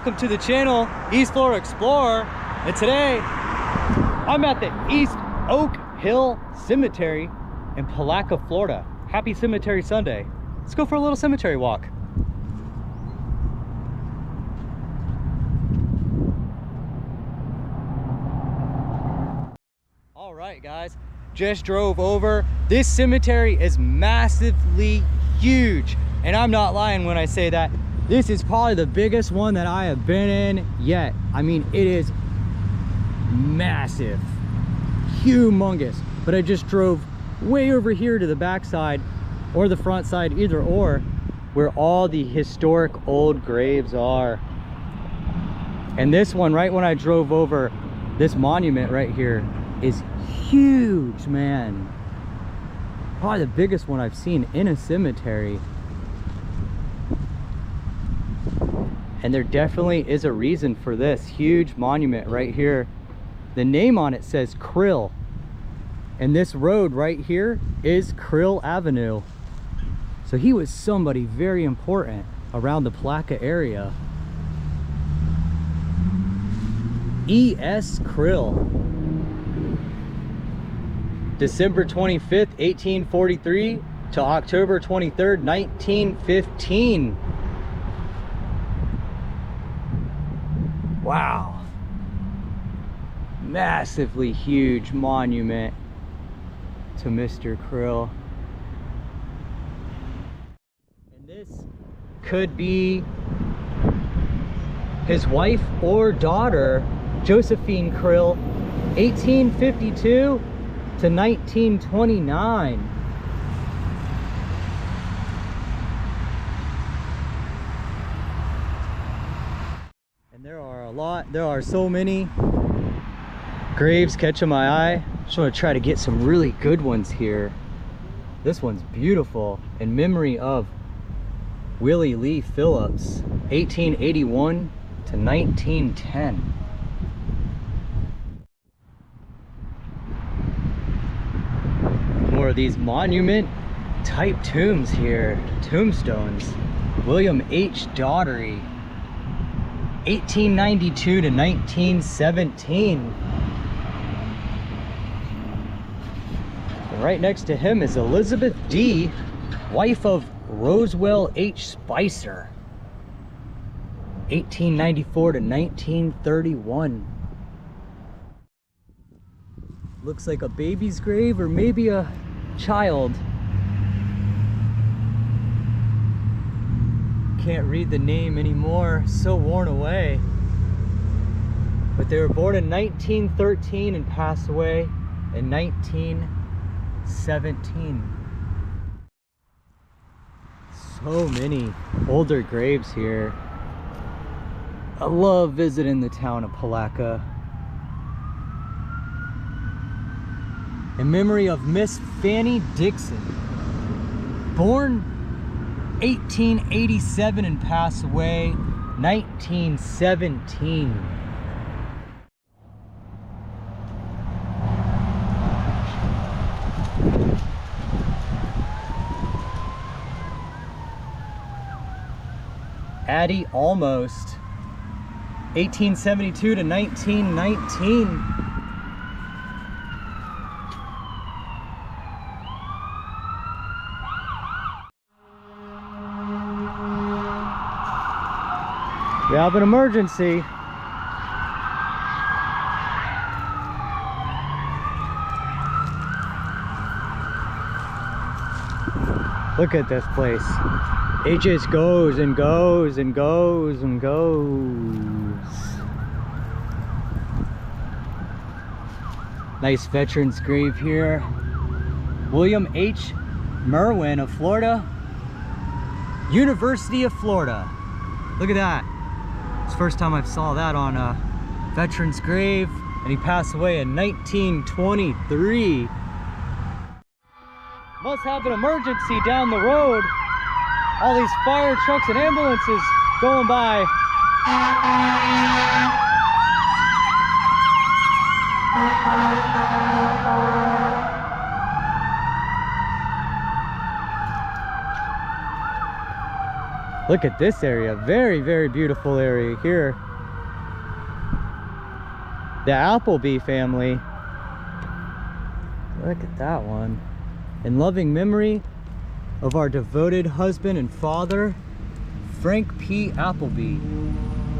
welcome to the channel, East Florida Explorer. And today, I'm at the East Oak Hill Cemetery in Palatka, Florida. Happy Cemetery Sunday. Let's go for a little cemetery walk. All right, guys, just drove over. This cemetery is massively huge, and I'm not lying when I say that. This is probably the biggest one that I have been in yet. I mean, it is massive, humongous. But I just drove way over here to the back side or the front side, either or, where all the historic old graves are. And this one, right when I drove over, this monument right here is huge, man. Probably the biggest one I've seen in a cemetery. And there definitely is a reason for this huge monument right here. The name on it says Krill. And this road right here is Krill Avenue. So he was somebody very important around the Palatka area. E.S. Krill. December 25th, 1843 to October 23rd, 1915. Wow. Massively huge monument to Mr. Krill. And this could be his wife or daughter, Josephine Krill, 1852 to 1929. And there are so many graves catching my eye. Just want to try to get some really good ones here. This one's beautiful, in memory of Willie Lee Phillips, 1881 to 1910. More of these monument type tombs here, tombstones. William H. Daugherty, 1892 to 1917. And right next to him is Elizabeth D., wife of Roswell H. Spicer, 1894 to 1931. Looks like a baby's grave or maybe a child. Can't read the name anymore, so worn away. But they were born in 1913 and passed away in 1917. So many older graves here. I love visiting the town of Palatka. In memory of Miss Fanny Dixon, born 1887 and passed away 1917. Addie Almost, 1872 to 1919. We have an emergency. Look at this place. It just goes and goes and goes and goes. Nice veterans grave here. William H. Merwin of Florida, University of Florida. Look at that. It's the first time I saw that on a veteran's grave, and he passed away in 1923. Must have an emergency down the road. All these fire trucks and ambulances going by. Look at this area. Very, very beautiful area here. The Appleby family. Look at that one. In loving memory of our devoted husband and father, Frank P. Appleby,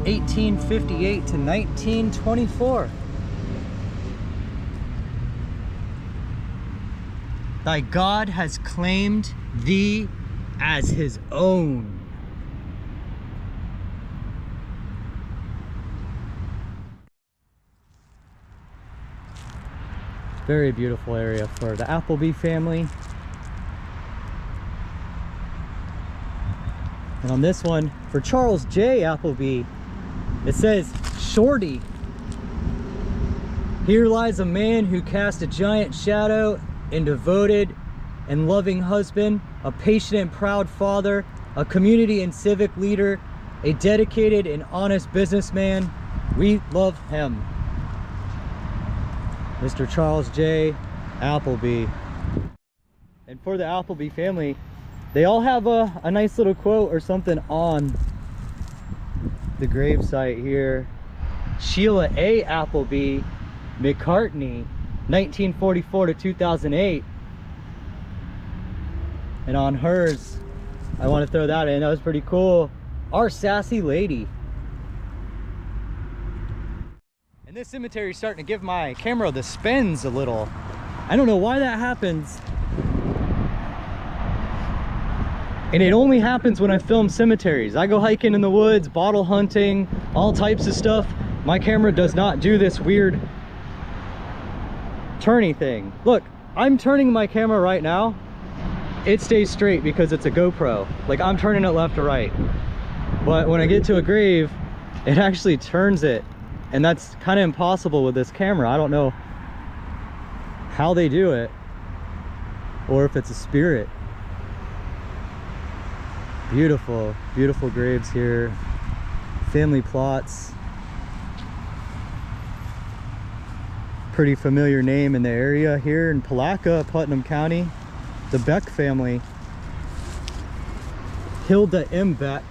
1858 to 1924. Thy God has claimed thee as his own. Very beautiful area for the Appleby family. And on this one, for Charles J. Appleby, it says, Shorty. Here lies a man who cast a giant shadow, and devoted and loving husband, a patient and proud father, a community and civic leader, a dedicated and honest businessman. We love him. Mr. Charles J. Appleby. And for the Appleby family, they all have a nice little quote or something on the gravesite here. Sheila A. Appleby McCartney, 1944 to 2008. And on hers, I want to throw that in. That was pretty cool. Our sassy lady. And this cemetery is starting to give my camera the spins a little. I don't know why that happens. And it only happens when I film cemeteries. I go hiking in the woods, bottle hunting, all types of stuff. My camera does not do this weird turny thing. Look, I'm turning my camera right now. It stays straight because it's a GoPro. Like, I'm turning it left or right. But when I get to a grave, it actually turns it. And that's kind of impossible with this camera. I don't know how they do it, or if it's a spirit. Beautiful, beautiful graves here. Family plots. Pretty familiar name in the area here in Palatka, Putnam County. The Beck family. Hilda M. Beck,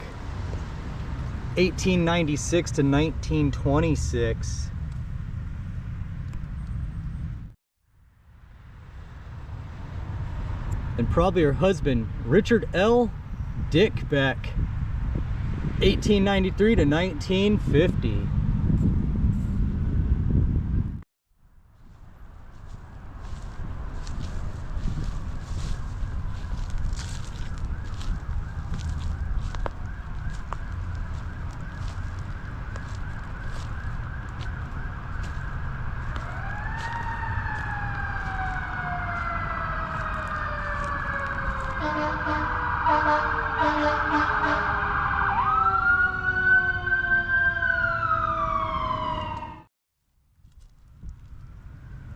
1896 to 1926. And probably her husband, Richard L. Dick Beck, 1893 to 1950.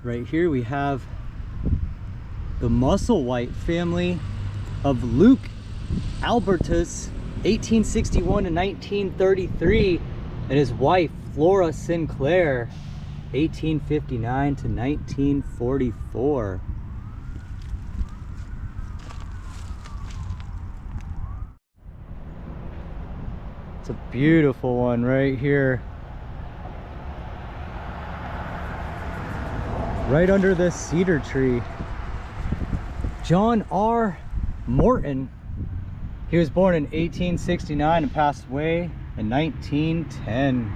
Right here we have the Musselwhite family of Luke Albertus, 1861 to 1933, and his wife Flora Sinclair, 1859 to 1944. It's a beautiful one right here. Right under this cedar tree. John R. Morton. He was born in 1869 and passed away in 1910.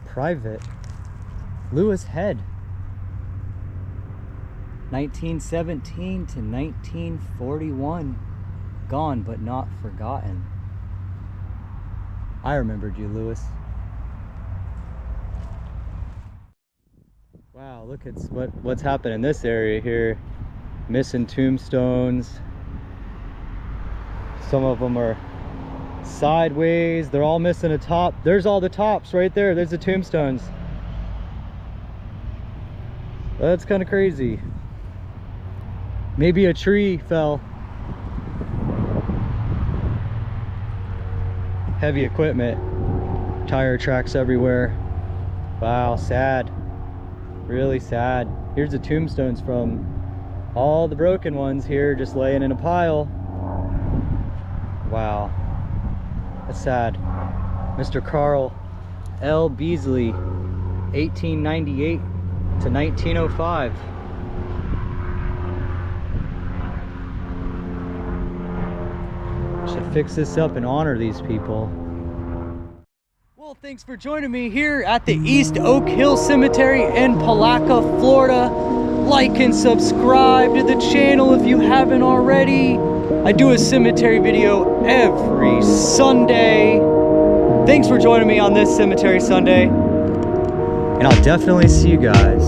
Private Lewis Head, 1917 to 1941. Gone but not forgotten. I remembered you, Lewis. Wow, look at what's happened in this area here. Missing tombstones. Some of them are sideways. They're all missing a top. There's all the tops right there. There's the tombstones. That's kind of crazy. Maybe a tree fell. Heavy equipment, tire tracks everywhere. Wow, sad, really sad. Here's the tombstones from all the broken ones here, just laying in a pile. Wow, that's sad. Mr. Carl L. Beasley, 1898 to 1905. Should fix this up and honor these people. Well, thanks for joining me here at the East Oak Hill Cemetery in Palatka, Florida. Like and subscribe to the channel if you haven't already. I do a cemetery video every Sunday. Thanks for joining me on this Cemetery Sunday. And I'll definitely see you guys